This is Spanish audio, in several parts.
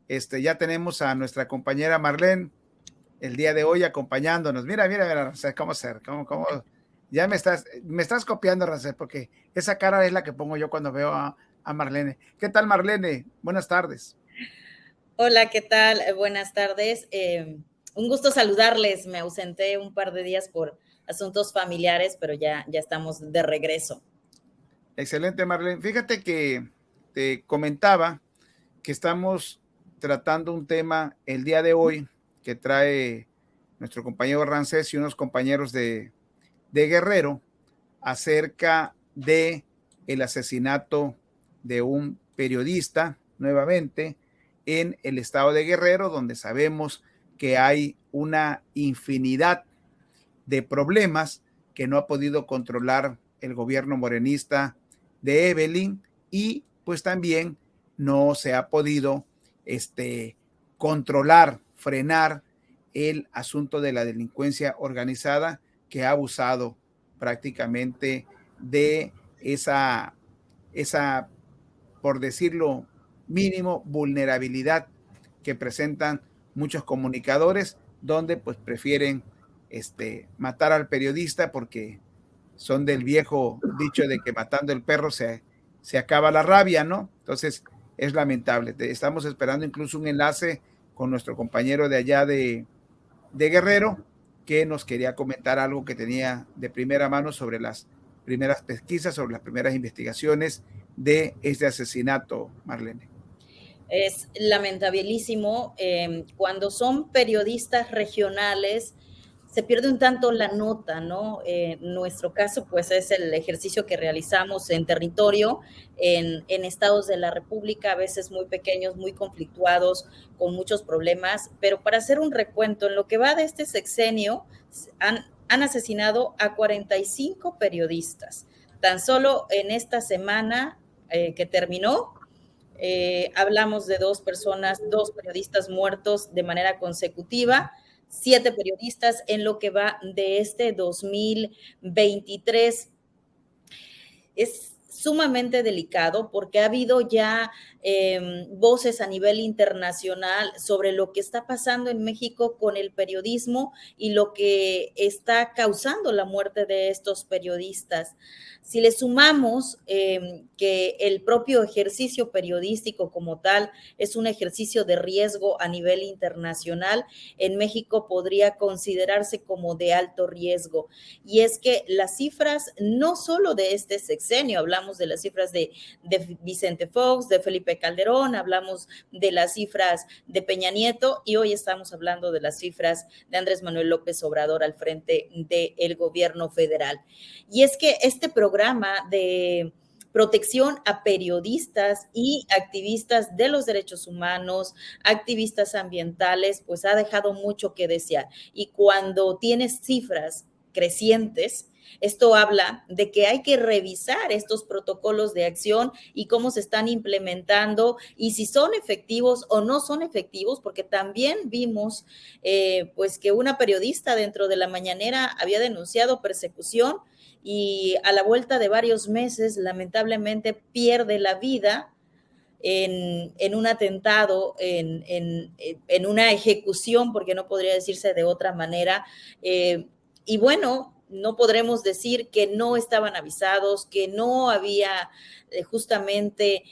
Ya tenemos a nuestra compañera Marlene el día de hoy acompañándonos. Mira, Rancés, cómo ser, ya me estás copiando, Rancés, porque esa cara es la que pongo yo cuando veo a Marlene. ¿Qué tal, Marlene? Buenas tardes. Hola, ¿qué tal? Buenas tardes. Un gusto saludarles. Me ausenté un par de días por asuntos familiares, pero ya estamos de regreso. Excelente, Marlene. Fíjate que te comentaba que estamos tratando un tema el día de hoy que trae nuestro compañero Rancés y unos compañeros de Guerrero acerca de el asesinato de un periodista nuevamente en el estado de Guerrero, donde sabemos que hay una infinidad de problemas que no ha podido controlar el gobierno morenista de Evelyn, y pues también no se ha podido controlar, frenar el asunto de la delincuencia organizada, que ha abusado prácticamente de esa, por decirlo mínimo, vulnerabilidad que presentan muchos comunicadores, donde pues prefieren matar al periodista porque son del viejo dicho de que matando el perro se acaba la rabia, ¿no? Entonces es lamentable. Estamos esperando incluso un enlace con nuestro compañero de allá de Guerrero, que nos quería comentar algo que tenía de primera mano sobre las primeras pesquisas, sobre las primeras investigaciones de este asesinato, Marlene. Es lamentabilísimo. Cuando son periodistas regionales, se pierde un tanto la nota, ¿no? En nuestro caso, pues es el ejercicio que realizamos en territorio, en estados de la República, a veces muy pequeños, muy conflictuados, con muchos problemas. Pero para hacer un recuento, en lo que va de este sexenio, han asesinado a 45 periodistas. Tan solo en esta semana que terminó, hablamos de dos periodistas muertos de manera consecutiva, 7 periodistas en lo que va de este 2023. Es sumamente delicado porque ha habido ya voces a nivel internacional sobre lo que está pasando en México con el periodismo y lo que está causando la muerte de estos periodistas. Si le sumamos que el propio ejercicio periodístico como tal es un ejercicio de riesgo a nivel internacional, en México podría considerarse como de alto riesgo. Y es que las cifras no solo de este sexenio, hablamos de las cifras de Vicente Fox, de Felipe Calderón, hablamos de las cifras de Peña Nieto y hoy estamos hablando de las cifras de Andrés Manuel López Obrador al frente del gobierno federal. Y es que este programa de protección a periodistas y activistas de los derechos humanos, activistas ambientales, pues ha dejado mucho que desear. Y cuando tienes cifras crecientes, esto habla de que hay que revisar estos protocolos de acción y cómo se están implementando y si son efectivos o no son efectivos, porque también vimos pues que una periodista dentro de la mañanera había denunciado persecución y a la vuelta de varios meses lamentablemente pierde la vida en un atentado, en una ejecución, porque no podría decirse de otra manera. Y bueno, no podremos decir que no estaban avisados, que no había justamente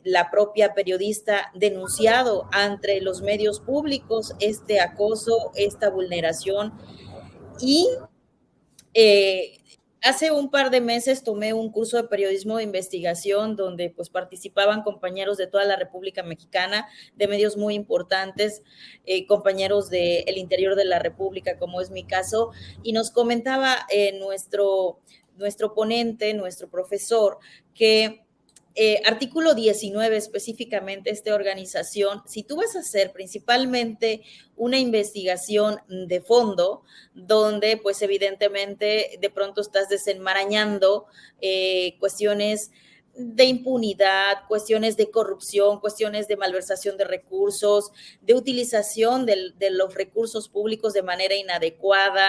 la propia periodista denunciado ante los medios públicos este acoso, esta vulneración. Y eh, hace un par de meses tomé un curso de periodismo de investigación donde pues participaban compañeros de toda la República Mexicana, de medios muy importantes, compañeros del interior de la República, como es mi caso, y nos comentaba nuestro ponente, nuestro profesor, que artículo 19 específicamente, esta organización, si tú vas a hacer principalmente una investigación de fondo, donde pues evidentemente de pronto estás desenmarañando cuestiones de impunidad, cuestiones de corrupción, cuestiones de malversación de recursos, de utilización de los recursos públicos de manera inadecuada,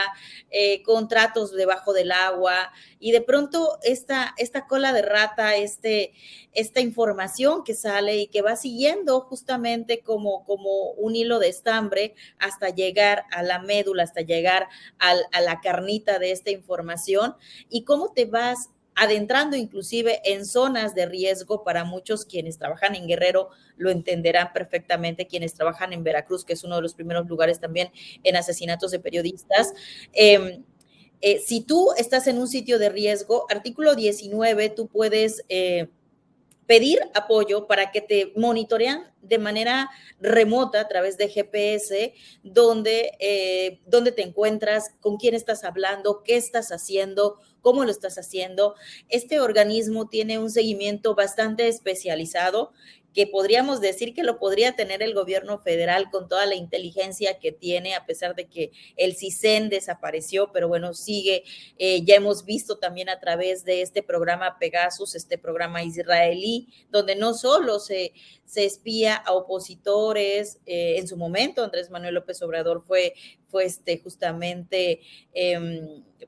contratos debajo del agua, y de pronto esta cola de rata, esta información que sale y que va siguiendo justamente como un hilo de estambre hasta llegar a la médula, hasta llegar a la carnita de esta información, y cómo te vas adentrando inclusive en zonas de riesgo. Para muchos quienes trabajan en Guerrero lo entenderán perfectamente, quienes trabajan en Veracruz, que es uno de los primeros lugares también en asesinatos de periodistas. Si tú estás en un sitio de riesgo, artículo 19, tú puedes pedir apoyo para que te monitorean de manera remota a través de GPS, donde te encuentras, con quién estás hablando, qué estás haciendo, cómo lo estás haciendo. Este organismo tiene un seguimiento bastante especializado, que podríamos decir que lo podría tener el gobierno federal con toda la inteligencia que tiene, a pesar de que el CISEN desapareció, pero bueno, sigue. Ya hemos visto también a través de este programa Pegasus, este programa israelí, donde no solo se espía a opositores. En su momento Andrés Manuel López Obrador fue justamente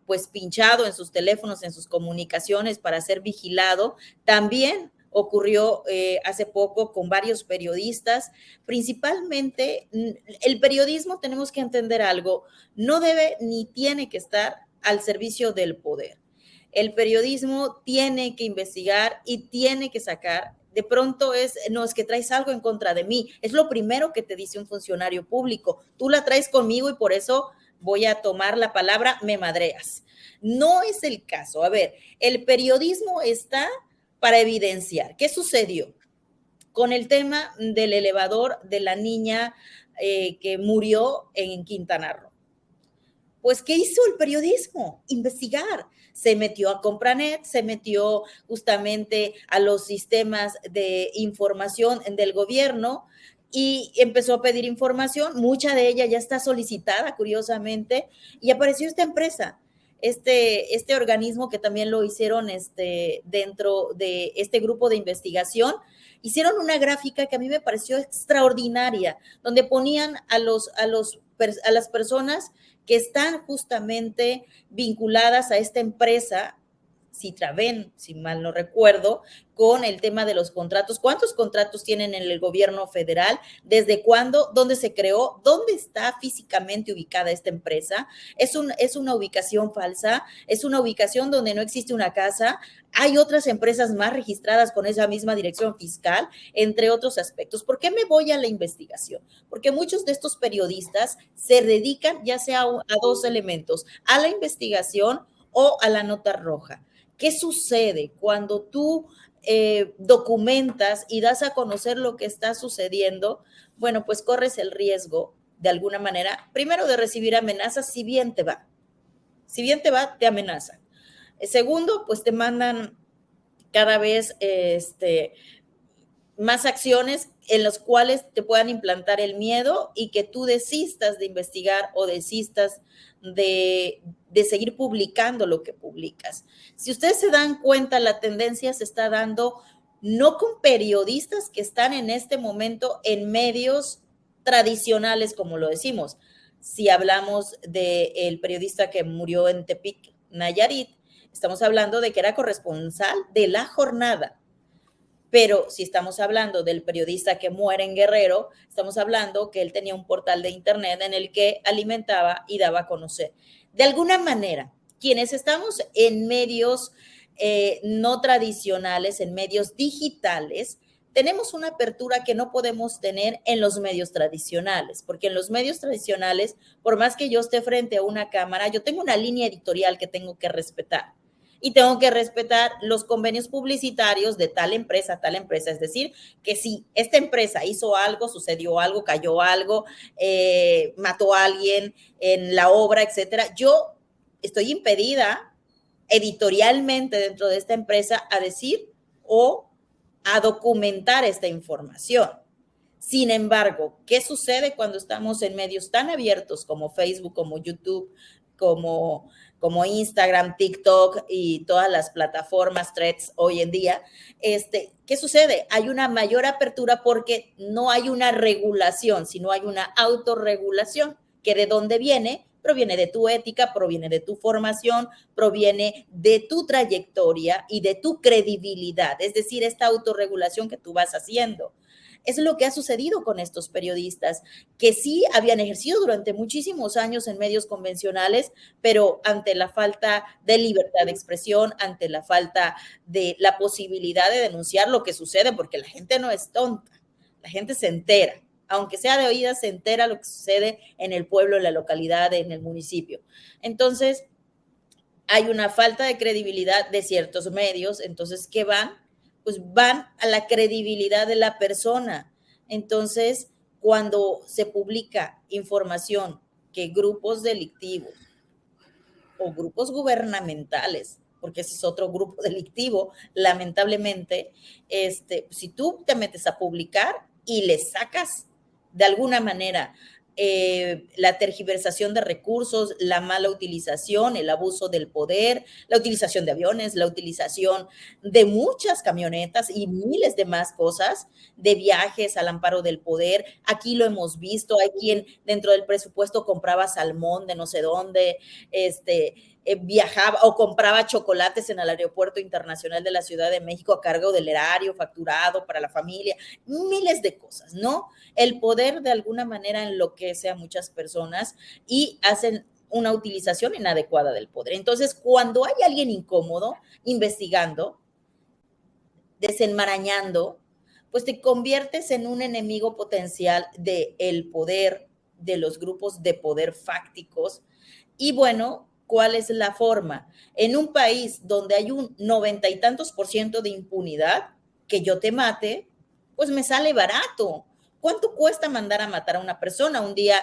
pues pinchado en sus teléfonos, en sus comunicaciones para ser vigilado. También ocurrió hace poco con varios periodistas. Principalmente el periodismo, tenemos que entender algo, no debe ni tiene que estar al servicio del poder. El periodismo tiene que investigar y tiene que sacar. De pronto no es que traes algo en contra de mí, es lo primero que te dice un funcionario público: tú la traes conmigo y por eso voy a tomar la palabra, me madreas. No es el caso. A ver, el periodismo está para evidenciar. ¿Qué sucedió con el tema del elevador de la niña que murió en Quintana Roo? Pues, ¿qué hizo el periodismo? Investigar. Se metió a Compranet, se metió justamente a los sistemas de información del gobierno y empezó a pedir información. Mucha de ella ya está solicitada, curiosamente, y apareció esta empresa, este organismo, que también lo hicieron dentro de este grupo de investigación. Hicieron una gráfica que a mí me pareció extraordinaria, donde ponían a las personas que están justamente vinculadas a esta empresa, Citraven, si mal no recuerdo, con el tema de los contratos. ¿Cuántos contratos tienen en el gobierno federal? ¿Desde cuándo? ¿Dónde se creó? ¿Dónde está físicamente ubicada esta empresa? Es una ubicación falsa, es una ubicación donde no existe una casa. Hay otras empresas más registradas con esa misma dirección fiscal, entre otros aspectos. ¿Por qué me voy a la investigación? Porque muchos de estos periodistas se dedican ya sea a dos elementos: a la investigación o a la nota roja. ¿Qué sucede cuando tú documentas y das a conocer lo que está sucediendo? Bueno, pues corres el riesgo, de alguna manera, primero, de recibir amenazas. Si bien te va, te amenazan. Segundo, pues te mandan cada vez más acciones en las cuales te puedan implantar el miedo y que tú desistas de investigar o desistas de seguir publicando lo que publicas. Si ustedes se dan cuenta, la tendencia se está dando no con periodistas que están en este momento en medios tradicionales, como lo decimos. Si hablamos del periodista que murió en Tepic, Nayarit, estamos hablando de que era corresponsal de La Jornada. Pero si estamos hablando del periodista que muere en Guerrero, estamos hablando que él tenía un portal de internet en el que alimentaba y daba a conocer. De alguna manera, quienes estamos en medios no tradicionales, en medios digitales, tenemos una apertura que no podemos tener en los medios tradicionales, porque en los medios tradicionales, por más que yo esté frente a una cámara, yo tengo una línea editorial que tengo que respetar. Y tengo que respetar los convenios publicitarios de tal empresa. Es decir, que si esta empresa hizo algo, sucedió algo, cayó algo, mató a alguien en la obra, etcétera, yo estoy impedida editorialmente dentro de esta empresa a decir o a documentar esta información. Sin embargo, ¿qué sucede cuando estamos en medios tan abiertos como Facebook, como YouTube, como Instagram, TikTok y todas las plataformas, threads hoy en día, ¿qué sucede? Hay una mayor apertura porque no hay una regulación, sino hay una autorregulación, que de dónde viene, proviene de tu ética, proviene de tu formación, proviene de tu trayectoria y de tu credibilidad, es decir, esta autorregulación que tú vas haciendo. Es lo que ha sucedido con estos periodistas, que sí habían ejercido durante muchísimos años en medios convencionales, pero ante la falta de libertad de expresión, ante la falta de la posibilidad de denunciar lo que sucede, porque la gente no es tonta, la gente se entera, aunque sea de oídas, se entera lo que sucede en el pueblo, en la localidad, en el municipio. Entonces, hay una falta de credibilidad de ciertos medios, entonces, ¿qué van? Pues van a la credibilidad de la persona. Entonces, cuando se publica información que grupos delictivos o grupos gubernamentales, porque ese es otro grupo delictivo, lamentablemente, si tú te metes a publicar y le sacas de alguna manera la tergiversación de recursos, la mala utilización, el abuso del poder, la utilización de aviones, la utilización de muchas camionetas y miles de más cosas, de viajes al amparo del poder. Aquí lo hemos visto, hay quien dentro del presupuesto compraba salmón de no sé dónde, viajaba o compraba chocolates en el Aeropuerto Internacional de la Ciudad de México a cargo del erario, facturado para la familia, miles de cosas, ¿no? El poder de alguna manera enloquece a muchas personas y hacen una utilización inadecuada del poder. Entonces, cuando hay alguien incómodo investigando, desenmarañando, pues te conviertes en un enemigo potencial del poder, de los grupos de poder fácticos. Y bueno, ¿cuál es la forma? En un país donde hay un 90 y tantos % de impunidad, que yo te mate, pues me sale barato. ¿Cuánto cuesta mandar a matar a una persona? Un día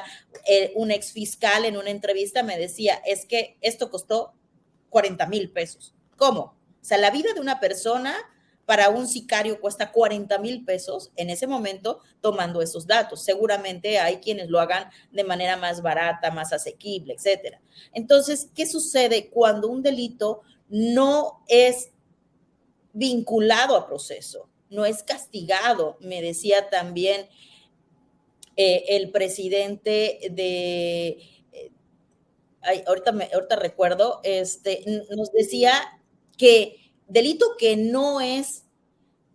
un ex fiscal en una entrevista me decía, es que esto costó 40,000 pesos. ¿Cómo? O sea, la vida de una persona para un sicario cuesta 40,000 pesos en ese momento tomando esos datos. Seguramente hay quienes lo hagan de manera más barata, más asequible, etcétera. Entonces, ¿qué sucede cuando un delito no es vinculado a proceso? No es castigado. Me decía también el presidente de, ahorita recuerdo, nos decía que delito que no es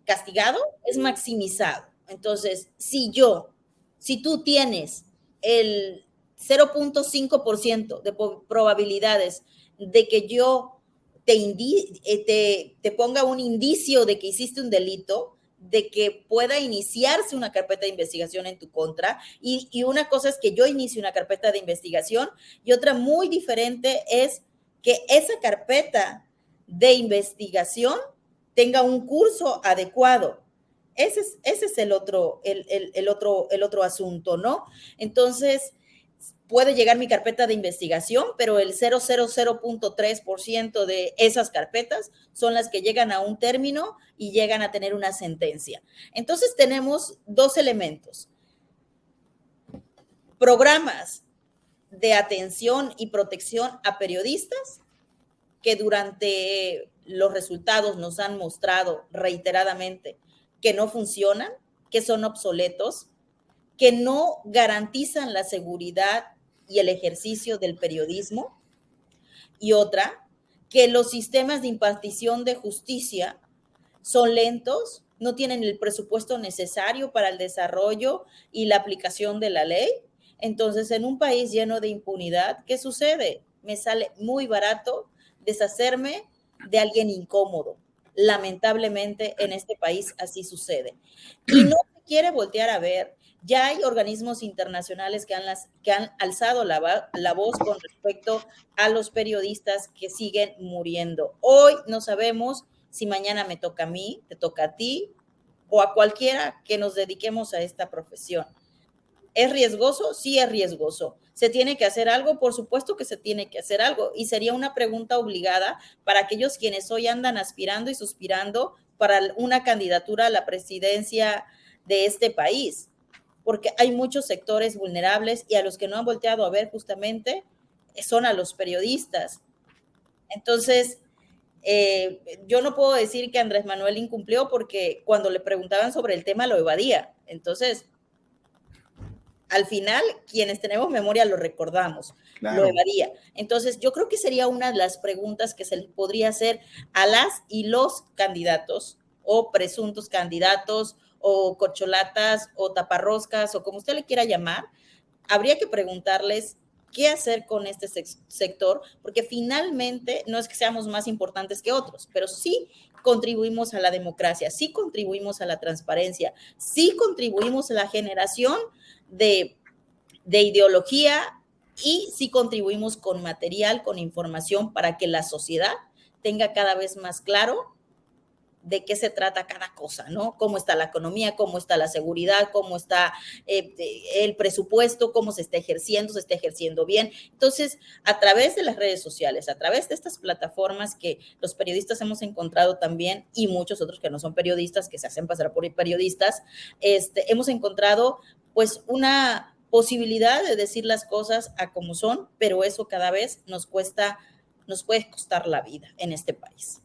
castigado es maximizado. Entonces, si tú tienes el 0.5% de probabilidades de que yo te ponga un indicio de que hiciste un delito, de que pueda iniciarse una carpeta de investigación en tu contra, y una cosa es que yo inicie una carpeta de investigación y otra muy diferente es que esa carpeta de investigación tenga un curso adecuado. Ese es el otro asunto, ¿no? Entonces, puede llegar mi carpeta de investigación, pero el 0,003% de esas carpetas son las que llegan a un término y llegan a tener una sentencia. Entonces, tenemos dos elementos. Programas de atención y protección a periodistas que durante los resultados nos han mostrado reiteradamente que no funcionan, que son obsoletos, que no garantizan la seguridad y el ejercicio del periodismo, y otra, que los sistemas de impartición de justicia son lentos, no tienen el presupuesto necesario para el desarrollo y la aplicación de la ley. Entonces, en un país lleno de impunidad, ¿qué sucede? Me sale muy barato deshacerme de alguien incómodo. Lamentablemente, en este país así sucede. Y no se quiere voltear a ver. Ya hay organismos internacionales que han alzado la voz con respecto a los periodistas que siguen muriendo. Hoy no sabemos si mañana me toca a mí, te toca a ti o a cualquiera que nos dediquemos a esta profesión. ¿Es riesgoso? Sí es riesgoso. ¿Se tiene que hacer algo? Por supuesto que se tiene que hacer algo, y sería una pregunta obligada para aquellos quienes hoy andan aspirando y suspirando para una candidatura a la presidencia de este país, porque hay muchos sectores vulnerables y a los que no han volteado a ver justamente son a los periodistas. Entonces, yo no puedo decir que Andrés Manuel incumplió porque cuando le preguntaban sobre el tema lo evadía. Entonces, al final, quienes tenemos memoria lo recordamos, claro. Lo evadía. Entonces, yo creo que sería una de las preguntas que se le podría hacer a las y los candidatos o presuntos candidatos o corcholatas o taparroscas o como usted le quiera llamar. Habría que preguntarles qué hacer con este sector, porque finalmente no es que seamos más importantes que otros, pero sí contribuimos a la democracia, sí contribuimos a la transparencia, sí contribuimos a la generación de ideología y sí contribuimos con material, con información para que la sociedad tenga cada vez más claro de qué se trata cada cosa, ¿no? Cómo está la economía, cómo está la seguridad, cómo está el presupuesto, cómo se está ejerciendo bien. Entonces, a través de las redes sociales, a través de estas plataformas que los periodistas hemos encontrado también y muchos otros que no son periodistas, que se hacen pasar por periodistas, hemos encontrado pues una posibilidad de decir las cosas a como son, pero eso cada vez nos puede costar la vida en este país.